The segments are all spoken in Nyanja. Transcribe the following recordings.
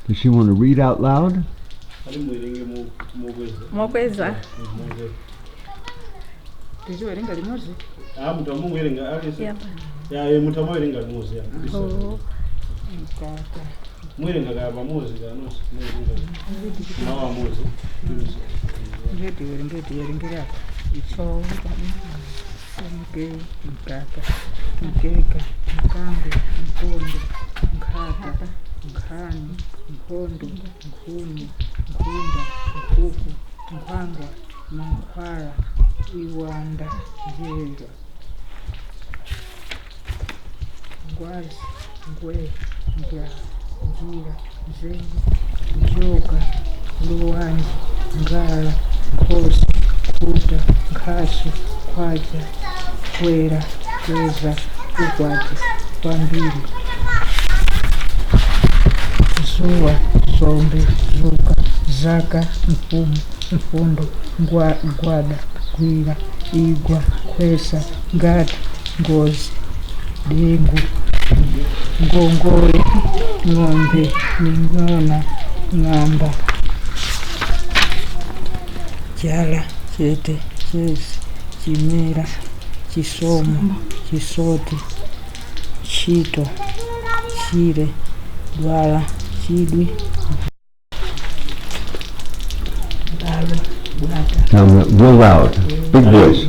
Does she want to read out loud? Mokweza. Tichiwerenga limodzi? Mutamuwerenga alese. Yeah. Mutamuwerenga limodzi. Oh. Mkaka. Mwerenga kaba mozi kanosi. Nawa mozi. Ngetiwerengera icho mke mkaka mkeka mkambe mkondo mkata mkhani mkondo mkhuni mkunda mkuku mkwangwa mankhwala iwanda njera ngwazi ngwe njira nzengo njoka luwanji ngala nkhosi kuta nkhasu khwaja kwera kweza ukwati kwambiri zuwa zombe zuka zaka mfumu mfundo gwada gwira igwa kwesa ngati ngozi dengu ngongole ng'ombe ning'ona ng'amba chala chete chesi chimera chisomo chisoti chito chire dwala chidwi dalo bwata. Real loud. Big voice.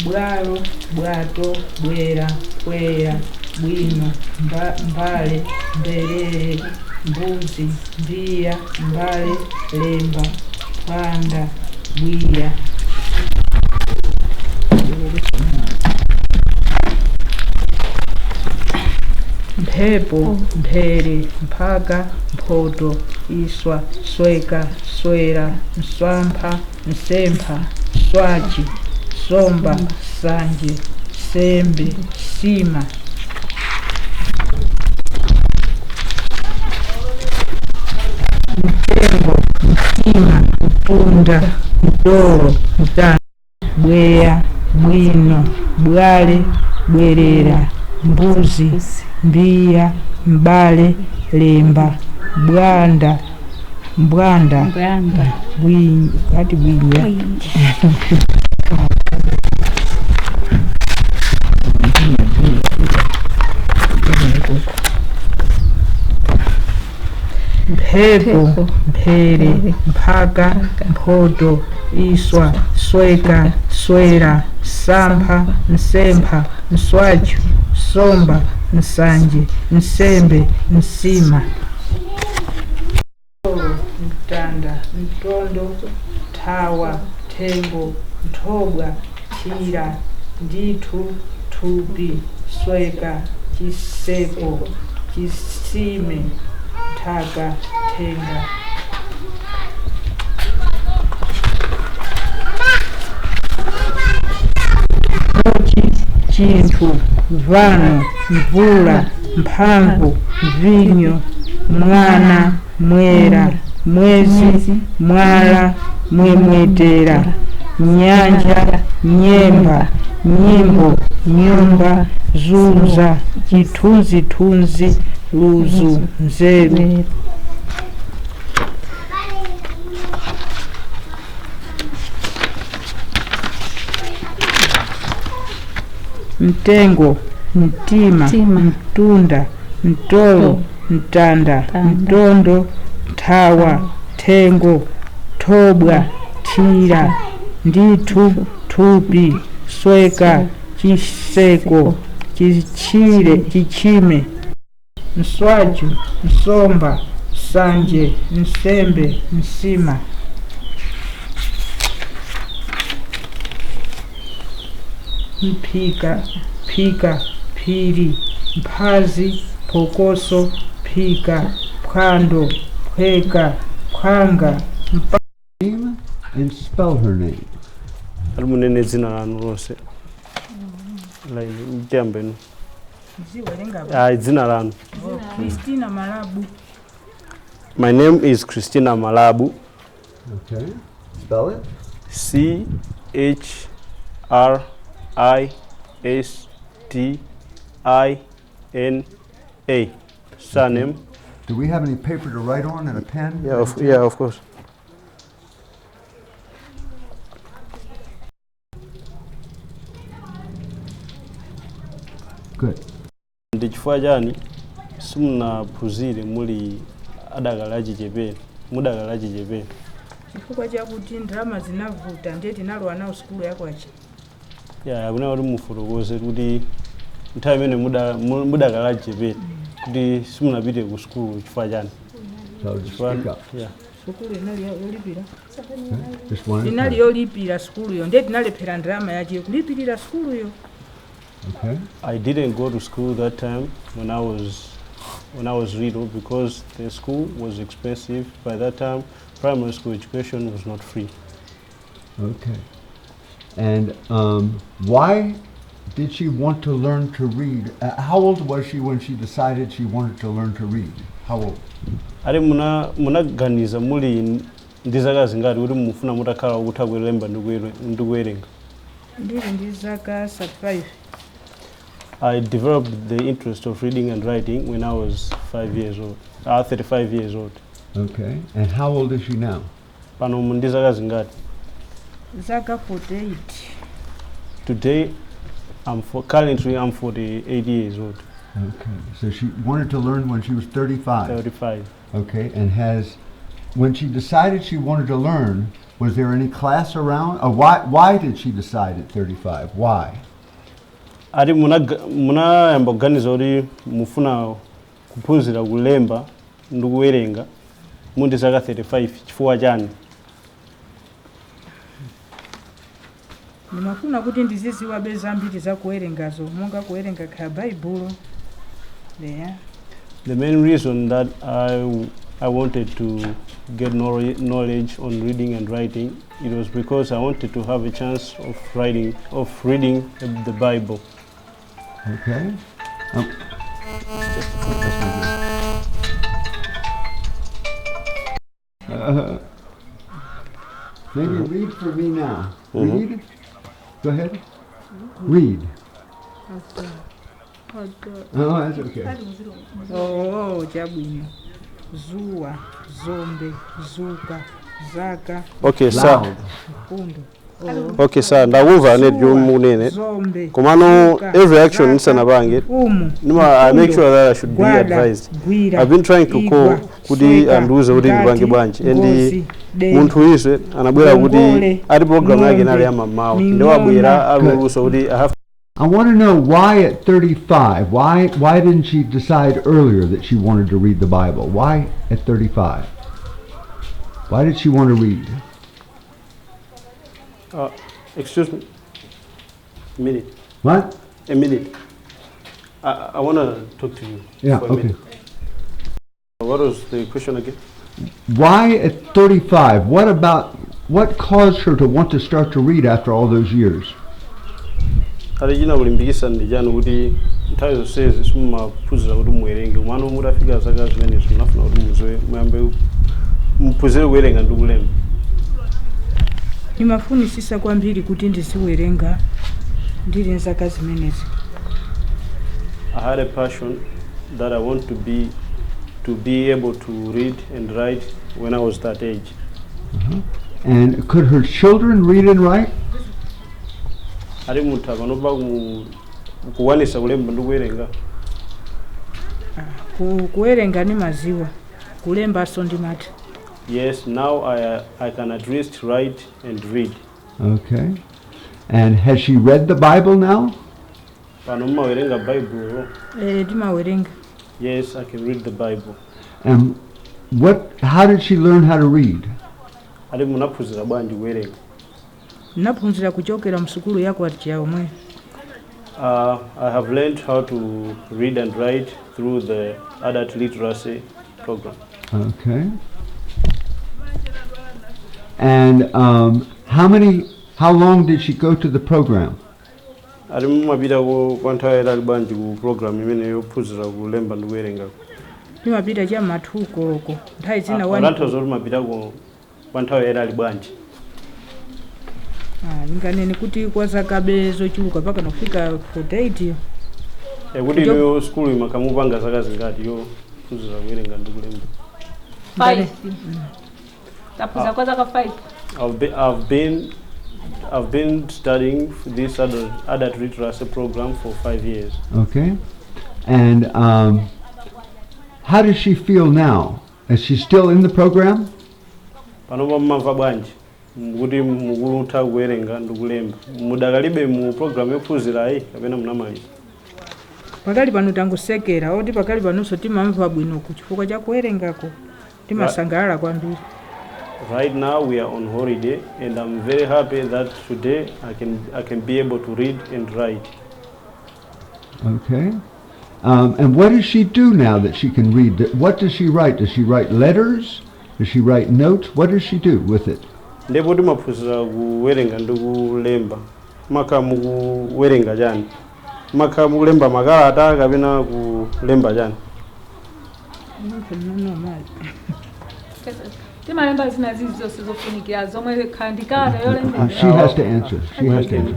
Bwalo bwato bwera kwera bwino mbale mberere mbuzi mbiya mbale lemba panda bwiya mphepo mphere mphaga mphoto iswa sweka swera mswampha msempha swachi somba sanje sembe sima mtengo msima mpunda mdoro mtanda bweya bwino bwale bwerera mbuzi mbiya mbale lemba bwanda mbwanda kati bwinya mphepo mphere mphaga mphoto iswa sweka swera sampha msempha mswachu somba msanje msembe msima mtanda mtondo thawa thengo mthobwa thira ndithu thupi sweka chiseko chisime thaga thenga chinthu vano mvula mphamvu vinyo mwana mwera mwezi mwala mwemwetera nyanja nyemba nyimbo nyumba zunza chithunzithunzi luzu nzeru mtengo mtima mtunda mtolo mtanda mtondo thawa thengo thobwa thira ndithu thupi sweka chiseko chichime mswachu msomba sanje msembe msima mphika phika phiri mphazi phokoso phika phwando phweka phwanga Name and spell her name. Alimunene zina lanu lonse. Laini mjambenu. Zina lanu. Christina Malabu. My name is Christina Malabu. Okay. Spell it. A. Surname. Do we have any paper to write on and a pen? Yeah, of course. Good. Ndi chifukwa chani simunaphunzire muli adakalachi chepere mudakalachi chepere chifukwa chakuti ndalama zinavuta ndiye tinalowa nawo sukulu yakwachi. ya akuna kuti mufotokoze kuti nthawi imene mudakalachi chepere kuti simunapite ku sukulu chifukwa chani. So just speak up. Yeah. Sukulu inali yolipira. Just one at a Inali time. yolipira sukuluyo ndiye tinalephera ndalama yache kulipirira sukuluyo. Okay. I didn't go to school that time when I was little because the school was expensive. By that time, primary school education was not free. Okay. And why did she want to learn to read? How old was she when she decided she wanted to learn to read? How old? Ali munaganiza muli ndi zaka zingati kuti mufuna mutakhala kutha kulemba ndi kuwerenga. Ndili ndi zaka 35. I developed the interest of reading and writing when I was 35 years old. Okay. And how old is she now? Pano ndi zaka zingati. Zaka 48. Today, currently I'm 48 years old. Okay. So she wanted to learn when she was 35. 35. Okay. And when she decided she wanted to learn, was there any class around? Or why did she decide at 35? Why? Ati munayamba kuganiza kuti mufuna kuphunzira kulemba ndi kuwerenga mundi zaka 35 chifukwa chani. Ndimafuna kuti ndiziziwa zambiri za kuwerengazo monga kuwerenga kha Baibulo. There. The main reason that I wanted to get knowledge on reading and writing, it was because I wanted to have a chance of reading the Bible. Okay. Maybe read for me now. Read. Go ahead. Read. Oh, that's okay. Oh, chabwino. Zuwa, zombe, zuka, zaka, Okay, sir. Loud. mpundo. Okay, sir. Ndakumva net yomunene. Zombe. Komano zuka, every action zaka, nisanabange. umu. I make sure that I should be Gwada, advised. gwira, I've been trying to call igwa, kuti sweka, anduze kuti ndipange ngati, bwanji ngozi, and dengu, munthu ise anabwera kuti ngongole, ati program yake inali ya ng'ombe, mamawa ming'ona. ndewabwera aluluso kuti I have I want to know why at 35. Why didn't she decide earlier that she wanted to read the Bible? Why at 35? Why did she want to read? excuse me a minute. What? A minute. I want to talk to you. Yeah, for a okay. minute. What was the question again? Why at 35? What caused her to want to start to read after all those years? Ati china kulimbikisa ndijani kuti nthawi zonsezi simumaphunzira kuti muwerenge umano mutafika zaka zimenezo munafuna kuti muyambe muphunzire kuwerenga ndi kulemba. Ndimafunisisa kwambiri kuti ndiziwerenga ndili nzaka zimenezi. I had a passion that I want to be able to read and write when I was that age. And could her children read and write? Ati munthu apanopa kuwanisa kulemba ndi kuwerenga. Kuwerenga ni maziwa, kulemba so ndimati. Yes, now I can at least write and read. Okay. And has she read the Bible now? Pano mumawerenga Bible. Ndimawerenga. Yes, I can read the Bible. And how did she learn how to read? Ati munaphunzira bwanji kuwerenga. Naphunzira kuchokera msukulu yako yomwe. I have learned how to read and write through the adult literacy program. Okay. And how long did she go to the program? Ati mumapita kwa nthawi yayitali bwanji ku program imene yophunzira kulemba ndi kuwerenga. Ndimapita cha mathuko oko. Nthawi zina Anthu zoti mapita kwa nthawi yayitali bwanji. Ndinganene kuti kwa zaka zochuluka paka nofika 48. kuti inuyo skulu imakamupanga zaka zingati yophunzira kuwerenga ndi kulemba? 5. Tapuza kwa zaka 5. I've been studying this adult literacy program for 5 years. Okay. And how does she feel now? Is she still in the program? Panopa mmamva bwanji kuti mukutha kuwerenga ndi kulemba? Mudakalibe mu program yophunzirayi kapena munamaliza? Pakali pano tangosekera oti pakali panonso timamva bwino kuchifukwa cha kuwerengako timasangalala kwambiri. Right now we are on holiday and I'm very happy that today I can be able to read and write. Okay. And what does she do now that she can read? What does she write? Does she write letters? Does she write notes? What does she do with it? Ndipo timaphunzira kuwerenga ndi kulemba. Maka mukuwerenga chani? Maka mukulemba makalata kapena kulemba chani? Timalemba zina zonse zofunikira zomwe khandikata yolemba. She has to answer. She has to answer.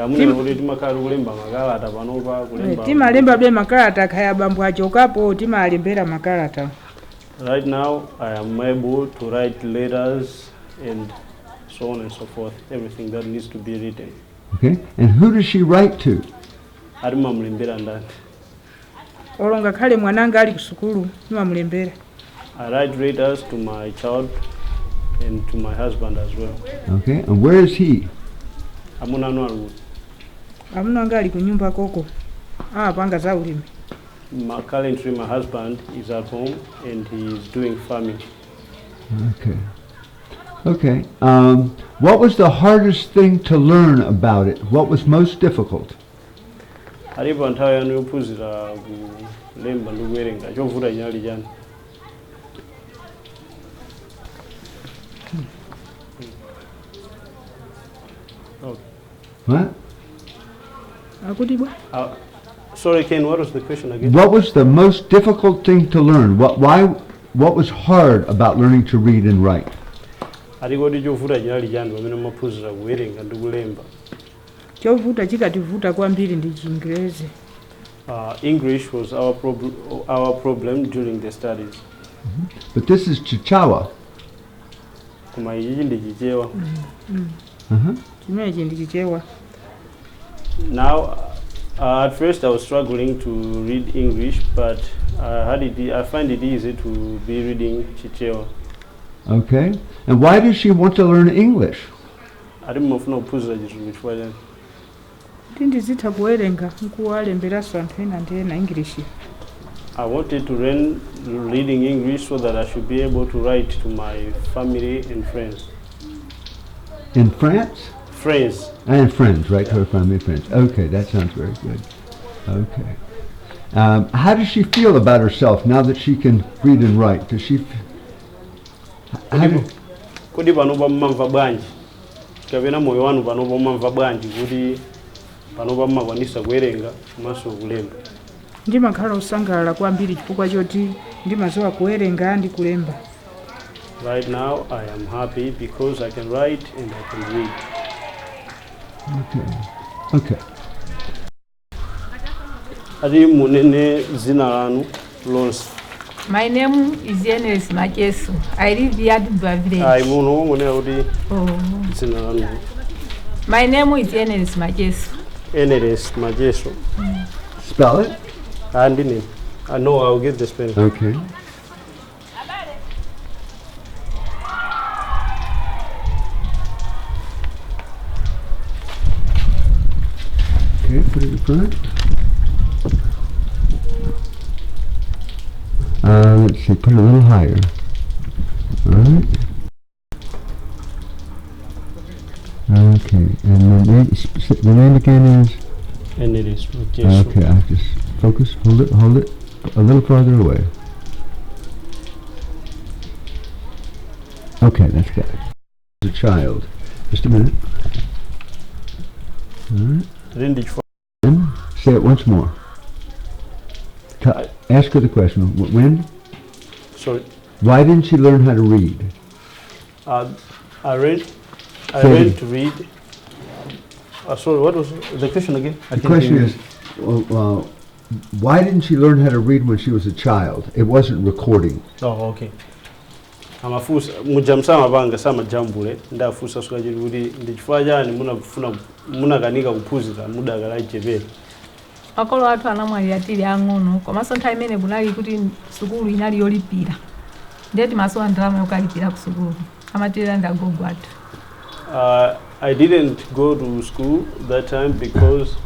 Mune kuti timakhala kulemba makalata panopa kulemba. Timalemba be makalata khaya bambo achokapo timalembera makalata. Right now I am able to write letters and so on and so forth, everything that needs to be written. Okay. And who does she write to? Arimamulembera ndani. Olonga khale mwananga ali kusukulu timamulembera. I write letters to my child and to my husband as well. Okay. And where is he? Amuna anu Amunanga ali kunyumba koko. Panga za ulimi. Currently my husband is at home and he is doing farming. Okay. Okay. What was the hardest thing to learn about it? What was most difficult? Alipo nthawi yanu yophunzira kulemba ndi kuwerenga chovuta chinali chani? What? Akuti bwa? Sorry, Ken, what was the question again? What was the most difficult thing to learn? What was hard about learning to read and write? Alikoti chovuta chinali chani pamene mumaphunzira kuwerenga ndi kulemba? Chovuta chikativuta kwambiri ndi Chingerezi. English was our problem during the studies. But this is Chichewa. Koma ichi ndi Chichewa. Chimene ndi Chichewa. Now, at first I was struggling to read English, but I find it easy to be reading Chichewa. Okay. And why does she want to learn English? Arimafuna kuphunzira chizungu chifukwa chani? Ndizitha kuwerenga nkuwalemberanso anthu ena ndi ena English. I wanted to learn reading English so that I should be able to write to my family and friends. In France? Friends. And friends, right? To her family and friends. Okay, that sounds very good. Okay. How does she feel about herself now that she can read and write? Does she... Kodi panopa mmamva bwanji? Kapena moyo wanu panopa mmamva bwanji kuti panopa mmakwanisa kuwerenga komanso kulemba? Ndimakhala osangalala kwambiri chifukwa choti ndimadziwa kuwerenga ndi kulemba. Right now I am happy because I can write and I can read. Okay. Okay. Ati munene zina lanu lonse. My name is Enes Macheso. I live here at Bavillage. Ai muno munena kuti Oh. zina lanu. My name is Enes Macheso. Enes Macheso. Spell it? Andine. I know I'll get the spelling. Okay. Okay, put it in front. Let's see, put it a little higher. All right. Okay, and the name again is? Enes Macheso. Okay, I'll just focus, hold it a little farther away. Okay, that's good. As a child. Just a minute. All right. Rindi chifukwa. Say it once more. Ask her the question. When? Sorry. Why didn't she learn how to read? I read Say it. to read. Sorry, what was the question again? The question is, why didn't she learn how to read when she was a child? It wasn't recording. Oh, okay. Amafusa mujamsama banga sama jambule ndafusa suka jiri ndichifukwa chani munakanika kuphunzira mudakala chepere. Makolo athu anamwalira tili ang'ono komanso nthawi imene kunali kuti sukulu inali yolipira ndeti maso andalama yokalipira ku sukulu amatirira ndagogo athu. I didn't go to school that time because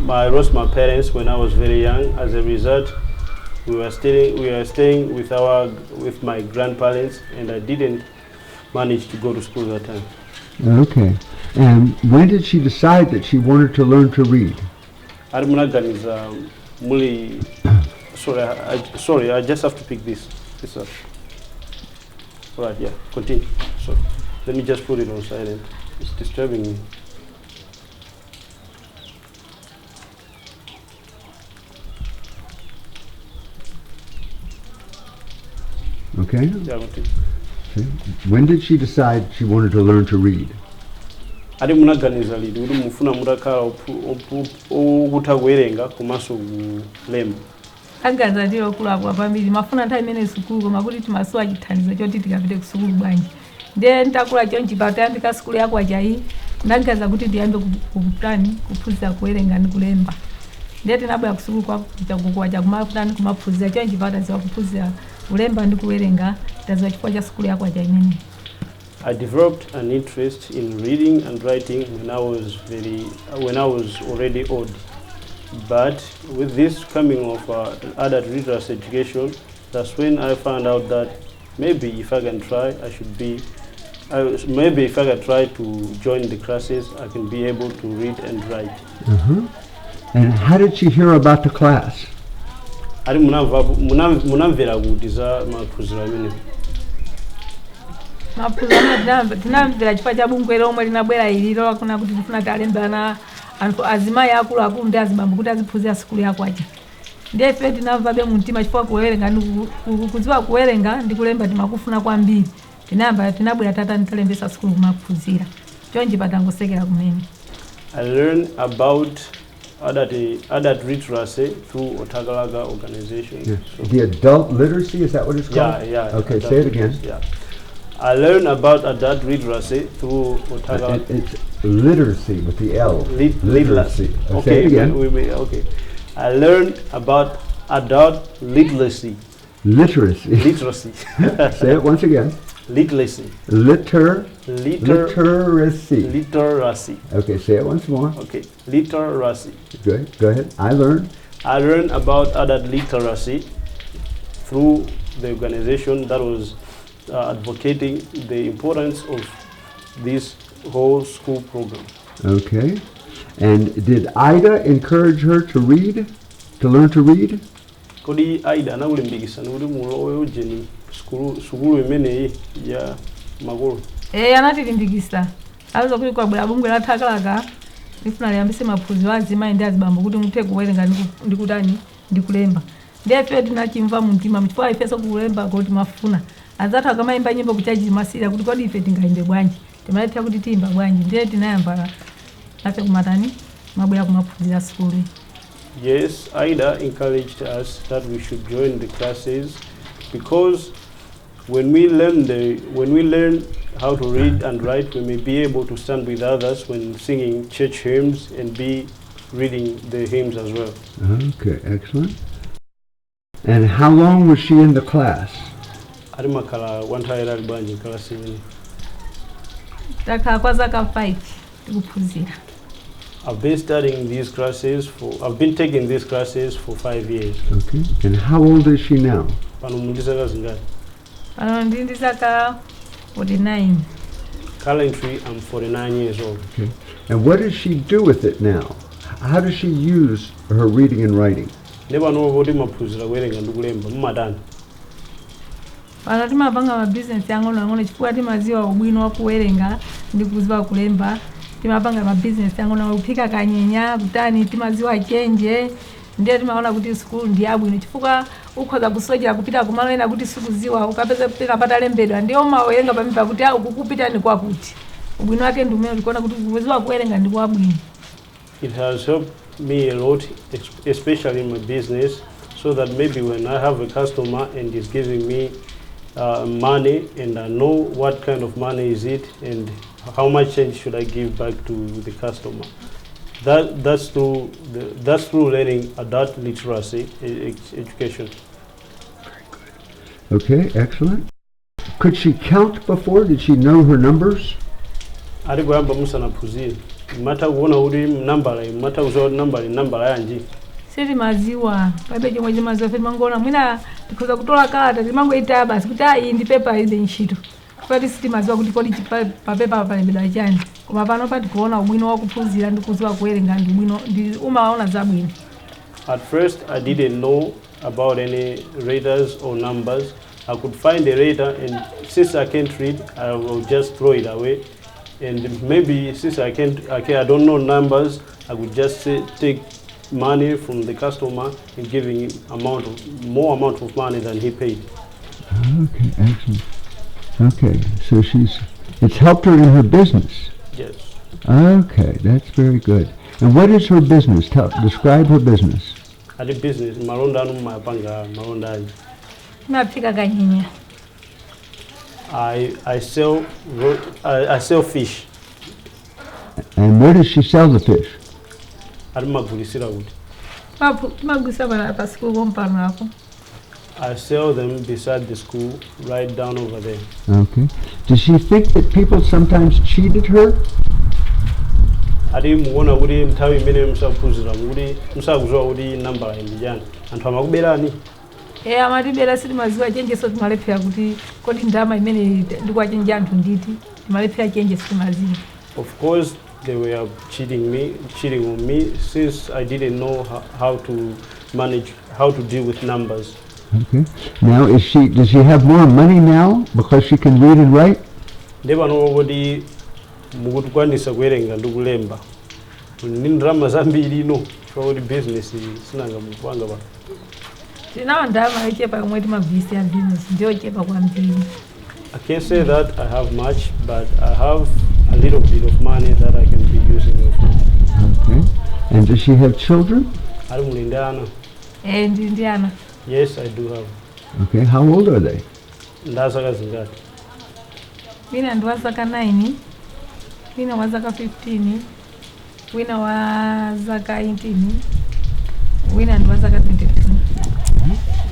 I lost my parents when I was very young. As a result, we were staying with my grandparents, and I didn't manage to go to school that time. Okay. And when did she decide that she wanted to learn to read? Sorry, I just have to pick this up. All right, yeah, continue. So let me just put it on silent. It's disturbing me. Okay. Yeah, continue. Okay. When did she decide she wanted to learn to read? Ati munaganiza lidi uli mufuna mutakhala okutha kuwerenga komanso kulemba. Aganza ndilo kulabwa pambiri mafuna nthawi imene sukulu koma kuti timasuwa chithandizo choti tikapite ku sukulu bwanji. Ndiye ntakula chonchi patayambika sukulu yako ajayi ndagaza kuti ndiyambe kupulani kuphunzira kuwerenga ndi kulemba. Ndiye tinabwera ku sukulu kwa kumapulani kumaphunzira chonchi pataziwa kuphunzira kulemba ndi kuwerenga taziwa chifukwa cha sukulu yako ajayi imene. I developed an interest in reading and writing when I was already old. But with this coming of adult literacy education, that's when I found out that maybe if I can try, maybe if I can try to join the classes, I can be able to read and write. And how did she hear about the class? Ari munamvera kuti za maphunziro amene. Maphunziro tinamvera chifukwa cha bungwe lomwe linabwera ililo kuna kuti tifuna talembana anthu azimayi akuluakulu ndi azibambo kuti aziphunzira sukulu yako aja. Ndiye ife tinamvabe mumtima chifukwa kuwerenga kudziwa kuwerenga ndi kulemba timakufuna kwambiri. Tinabwera tata nitalembesa sukulu kumaphunzira. Chonchi patangosekera kumene. I learned about adult literacy through Otagalaga organization. Yeah. So The adult literacy, is that what it's called? yeah. Okay, adult say it again. literacy, yeah. I learned about adult literacy through Otagalaga. It's literacy with the L. Literacy. Say Okay, it again. okay. I learned about adult literacy. Literacy. Literacy. Say it once again. Literacy. Literacy. Literacy. Okay, say it once more. Okay. Literacy. Good. Go ahead. I learned about adult literacy through the organization that was advocating the importance of this whole school program. Okay. And did Ida encourage her to read? To learn to read? Kodi Aida anakulimbikitsa kuti mulowe ujeni sukulu imeneyi ya makolo. Anatilimbikitsa. Alizo kuti kwabwera bungwe la Otagalaga lifuna liyambise maphunziro azimayi ndi azibambo kuti muthe kuwerenga ndi kutani ndi kulemba. Ndiye ife tinachimva mumtima chifukwa ifeso kulemba kuti mafuna. Azathu akamayimba nyimbo kuchaji masira kuti kodi ife tingayimbe bwanji. Timaletha kuti tiyimba bwanji. Ndiye tinayamba nafe kumatani mabwera kumaphunzira sukulu. Yes, Ida encouraged us that we should join the classes because when we learn how to read and write, we may be able to stand with others when singing church hymns and be reading the hymns as well. Okay, excellent. And how long was she in the class? Arimakala wantayira libanje class imene. Takhala kwa zaka 5 tikuphunzira. I've been taking these classes for 5 years. Okay. And how old is she now? Pano mundisaka zingati? Pano ndi zaka 49. Currently, I'm 49 years old. Okay. And what does she do with it now? How does she use her reading and writing? Never know what maphunzira kuwerenga ndi kulemba mumadani. Pano timapanga mabizinesi ang'ono chifukwa timaziwa ubwino wa kuwerenga ndi kuziwa kulemba. Timapanga mabizinesi ang'ono kuphika kanyenya kutani timaziwa chenje. Ndiye timaona kuti sukulu ndi yabwino chifukwa ukhoza kusojera kupita kumalo ena kuti sikuziwa ukapeza kupita patalembedwa ndiyo mawerenga pamimba kuti ukupita ni kwakuti. Ubwino wake ndi umene ulikuona kuti kuziwa kuwerenga ndi kwabwino. It has helped me a lot, especially in my business, so that maybe when I have a customer and he's giving me money and I know what kind of money is it and how much change should I give back to the customer. That's through learning adult literacy education. Okay, excellent. Could she count before? Did she know her numbers? Ari kuyamba musanaphunzire mata kuona kuti nambala mata kuzoa nambala yanji siri maziwa paibe chomwe chimaziwa fe mangona mwina tikhoza kutola kalata timangoita basi kuti iyi ndi pepa inde ntchito pati siti maziwa kuti kodi papepa palembedwa chani koma pano pati kuona ubwino wakuphunzira ndi kuziwa kuwerenga ndi ubwino ndi umaona zabwino. At first I didn't know about any raters or numbers. I could find a rater and since I can't read I will just throw it away. And maybe since I don't know numbers, I could just take money from the customer and giving him more amount of money than he paid. Okay, excellent. Okay, so it's helped her in her business. Yes. Okay, that's very good. And what is her business? Describe her business. At the business, malonda mapanga malonda. Mapika kanyinya. I sell fish. And where does she sell the fish? I sell them beside the school, right down over there. Okay. Does she think that people sometimes cheated her? Muona kuti mthawi imene musaphunzira kuti musakuzowa kuti nambala indijani anthu amakuberani. Amatibera siti maziwa chenjeso timalephera kuti kodi ndama imene ndikwachenja anthu nditi timalephera chenjeso timaziwa. Of course they were cheating on me since I didn't know how to manage, how to deal with numbers. Okay. Now does she have more money now because she can read and write? Ndepano kuti mukutukwanisa kuwerenga ndi kulemba. Ndi ndalama zambiri ino kuti business sinanga mupanga pa. Ndama ichepa kumwe timabvisi ya business ndio chepa kwambiri. I can't say that I have much, but I have a little bit of money that I can be using. Okay. And does she have children? Indiana. Yes, I do have. Okay. How old are they? Wina ndwazaka 9, wina wazaka 15, wina wazaka 18, wina ndwazaka 22.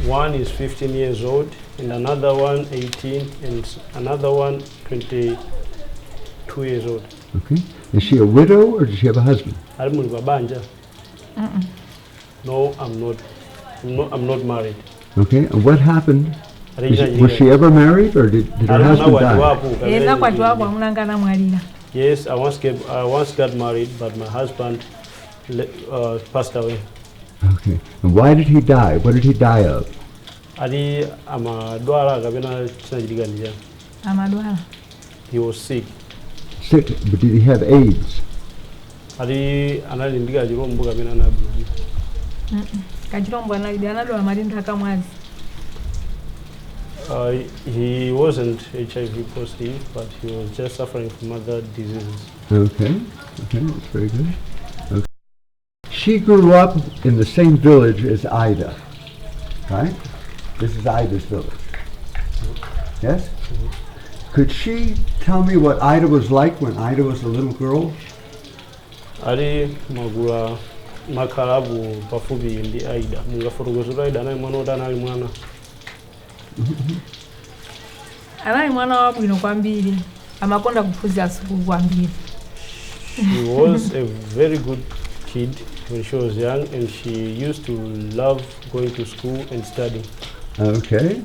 One is 15 years old, and another one 18, and another one 22 years old. Okay. Is she a widow or does she have a husband? No, I'm not married. Okay. And what happened? Was she ever married or did her husband die? Yes, I once got married, but my husband passed away. Okay. And why did he die? What did he die of? He was sick. Sick, but did he have AIDS? He wasn't HIV positive, but he was just suffering from other diseases. Okay, that's very good. Okay. She grew up in the same village as Ida, right? This is Ida's village. Yes? Could she tell me what Ida was like when Ida was a little girl? Ali magula makalabu pafupi ndi Aida. Mungafotokozera Aida naye mwana odana ali mwana. Anali mwana wabwino kwambiri. Amakonda kuphunzira sukulu kwambiri. She was a very good kid when she was young, and she used to love going to school and studying. Okay.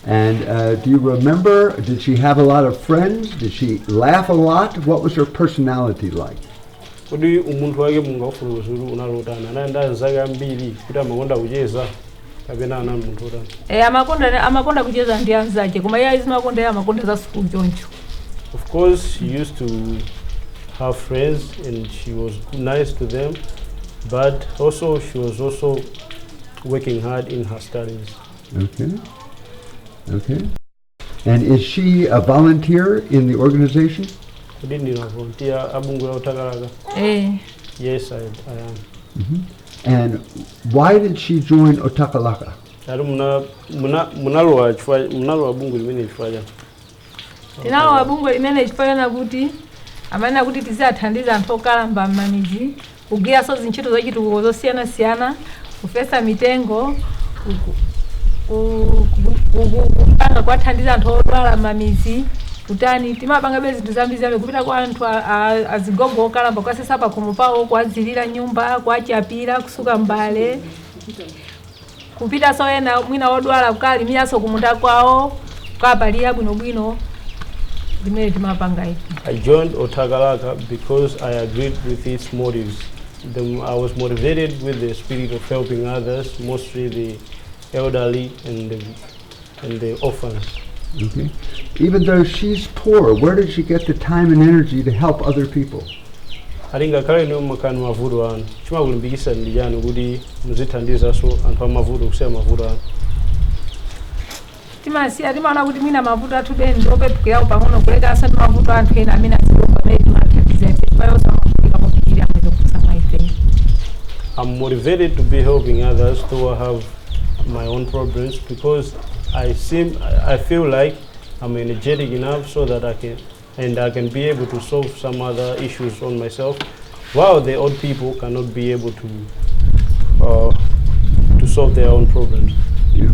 And do you remember, did she have a lot of friends? Did she laugh a lot? What was her personality like? Kodi umuntu wake mungafotokozera unalotana naenda zaka mbiri kuti amakonda kucheza kapena ana muntu otana. Amakonda kucheza ndi anzake koma iye amakonda amakonda za school choncho. Of course, she used to have friends and she was nice to them, but also she was also working hard in her studies. Okay. And is she a volunteer in the organization? Volunteer abungula utakalaka. Eh. Yes, I am. And why did she join Otakalaka? ari munalowa bungwe limene chifukwa chani? tinalowa bungwe limene chifukwa kuti amanena kuti tizathandiza anthu okalamba m'mamizi kugwiranso zintchito zachitukuko zosiyanasiyana, kufesa mitengo, kupanga kwathandiza anthu odwala m'mamizi kutani. Timapanga zinthu zambiri kupita kwa anthu azigogo okalamba kwasesa pakhomo pawo, kuwadzilira nyumba, kuwachapira, kusuka mbale, kupita so ena mwina odwala kukalimiranso kumunda kwawo, kukapalira bwinobwino. Zimene timapanga izi. I joined Otakalaka because I agreed with its motives. I was motivated with the spirit of helping others, mostly the elderly and the orphans. Okay. Even though she's poor, where did she get the time and energy to help other people? Alinga kale no makani mavuto anu chima kulimbikisa ndijani kuti muzithandiza so anthu amavuto kusiya mavuto anu. Timaona kuti mwina mavuto athu beni ndopepukirawo pang'ono kulekanso mavuto anthu ena amene azilomba amene timathandiza ife chifukwa amafunika mofikira mwezi kukusa maife. I'm motivated to be helping others, though I have my own problems, because I feel like I'm energetic enough so that I can be able to solve some other issues on myself, while the old people cannot be able to solve their own problems. Yeah.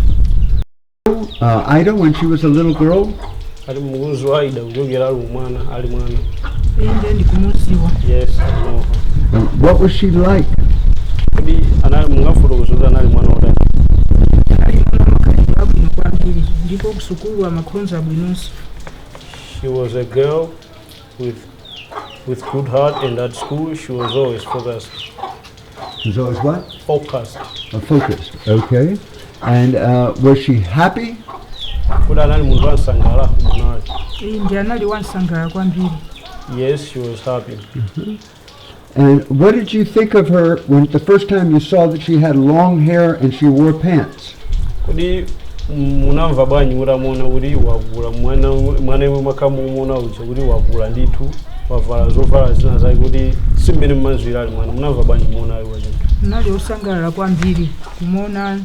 Ida, when she was a little girl? Ali muguzu Ida kujogera ali mwana. Yes, I know her. What was she like? Kodi ana mungafuta kuzuza nali mwana odani. Ndipo kusukulu amakhonza bwinonso. She was a girl with good heart, and at school she was always focused. She was always what? Focused. Focused. Okay. And was she happy? Kodi anali muntu wansangala mwana wake. Ndi anali wansangala kwambiri. Yes, she was happy. And what did you think of her when the first time you saw that she had long hair and she wore pants? Kodi munamva bwanyi muramona kuti wakula mwana imwe makamu umona uja kuti wakula ndithu wavala zovala zina zake kuti simbene mmanzwira ali mwana munamva bwanyi muona ayi waje. Nali osangalala kwambiri kumona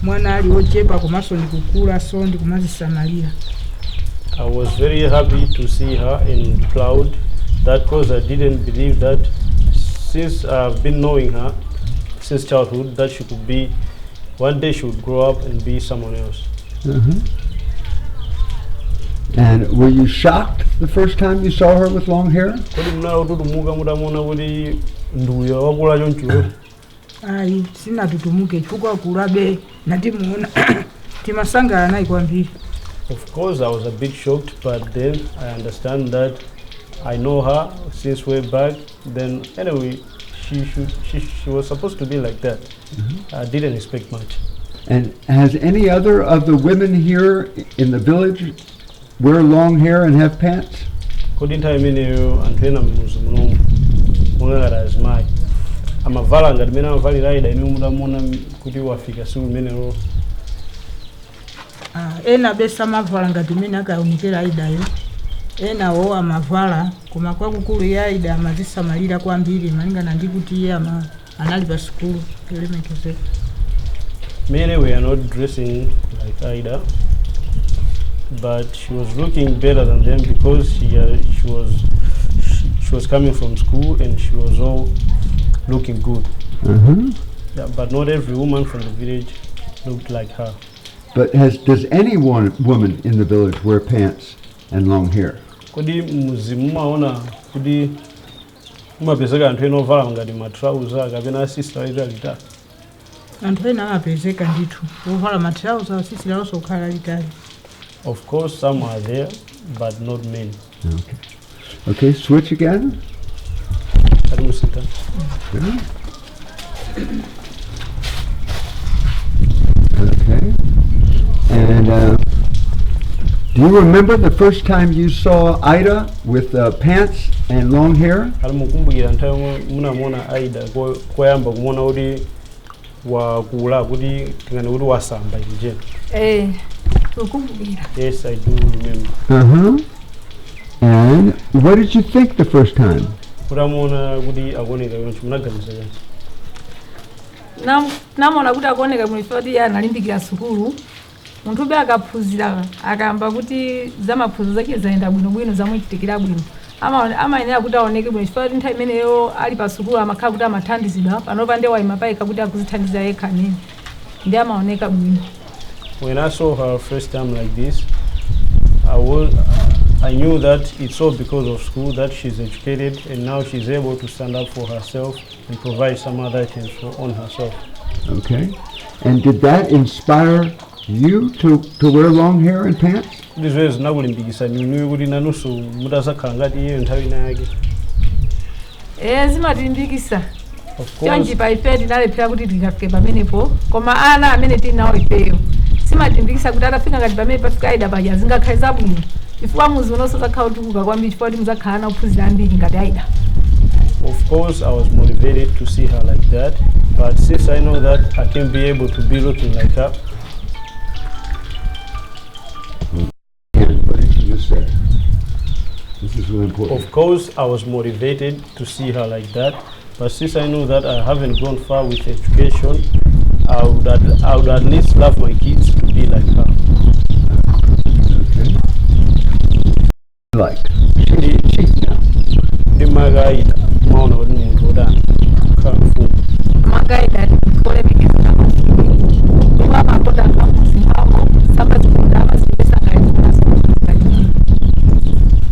mwana ali ochepa komanso ndikukula so ndikumazisamalira. I was very happy to see her and proud, that because I didn't believe that since I've been knowing her since childhood that she could be, one day she would grow up and be someone else. And were you shocked the first time you saw her with long hair? Kodi munala ututumuka mutamona kuti nduya wakula choncho? Ayi, sinatutumuke chifukwa kulabe natimuona timasangala nayi kwambiri. Of course I was a bit shocked, but then I understand that I know her since way back. Then anyway, she was supposed to be like that. I didn't expect much. And has any other of the women here in the village wear long hair and have pants? Kodi nthawi imeneyo anthu ena mmuzi munomu mungakati azimayi amavala ngati mene amavalira Ida inu mutamona kuti wafika siku imenelo? Ena besa amavala ngati mene akaonekera Idayo. Enawo amavala koma kwakukulu ya Ida amazisamalira kwambiri malingana ndi kuti iye anali pa sukulu elementary. Many we are not dressing like Ida, but she was looking better than them because she was coming from school and she was all looking good. Yeah, but not every woman from the village looked like her. But does any woman in the village wear pants and long hair? Kodi muzimu maona kodi mumapezeka anthu ena ovala ngati matrauza kapena sister litali? Anthu ena amapezeka ndithu ovala matrauza asisira onso okhala litali. Of course some are there, but not many. Okay. Okay, switch again. Okay. Okay. And do you remember the first time you saw Ida with pants and long hair? Alimukumbukira nthawi munamona Ida koyamba kumona kuti wakula kuti tingani kuti wasamba nje. Tukumbukira. Yes, I do remember. And what did you think the first time? Kuramona kuti akoneka yonchi munaganiza yanchi? namaona kuti akuoneka bwino chifukwa kuti iye analimbikira sukulu munthu be akaphunzira akamba kuti za maphunziro zake zayenda bwinobwino zamuchitikira bwino amayenera kuti aoneke bwino chifukwa kuti nthawi imeneyo ali pa sukulu amakhala kuti amathandizidwa panopa ndi wayima payekha kuti akuzithandiza yekha nini ndi amaoneka bwino. When I saw her first time like this, I knew that it's all because of school, that she's educated and now she's able to stand up for herself and provide some other things on herself. Okay. And did that inspire you to wear long hair and pants? This was nakulimbikisa niwe kuti nanuso mutasakhala ngati iyeyo nthawi ina yake. Zimatilimbikisa. Of course. Chonchi pa ife tinalephera kuti tikafike pamenepo koma ana amene tili nawo ifeyo simatilimbikisa kuti atafika ngati pamene pafika Aida paja zingakhale zabwino chifukwa muzi unonso zakhala utukuka kwambiri chifukwa kuti muzakhala na ophunzira ambiri ngati Aida. Of course, I was motivated to see her like that, but since I know that I can be able to be looking like her. What did you just say? This is really important. Of course, I was motivated to see her like that, but since I know that I haven't gone far with education, I would at least love my kids to be like her. Okay. Like, she now. Ndimagaida mwana wadi muntu odani kamfumu. Magaida kulemekeza ndimama akoda kamusi hawo samba zikunda abazibesa ngayo.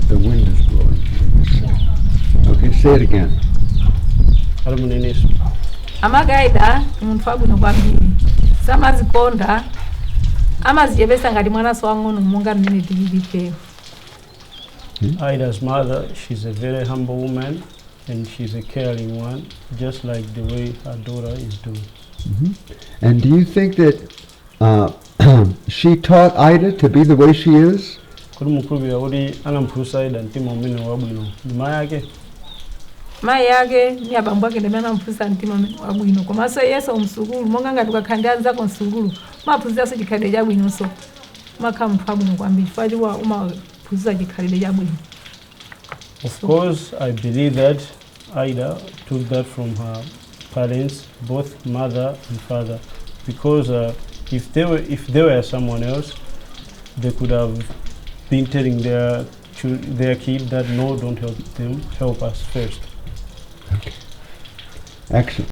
The wind is blowing. Okay, say it again. Alimuneneso. Amagaida umuntu wabwino kwambiri samazikonda amazijebesa ngati mwanaso wang'ono munga mmene tilili ifeyo. Aida's mother, she's a very humble woman and she's a caring one, just like the way her daughter is doing. And do you think that she taught Aida to be the way she is? Kuri mukubira uri anampulisa Aida ntima umene wabwino. Nyuma yake? Mai yake ni abambo ake ndimene anampulisa mtima wabwino komanso yeso msukulu monga ngati ukakhandira anzako msukulu maphunziranso chikhalidwe chabwinonso makhala munthu wabwino kwambiri chifukwa umaphunzira chikhalidwe chabwino. Of course, I believe that Aida took that from her parents, both mother and father, because if they were someone else, they could have been telling their kid that no, don't help them, help us first. Excellent.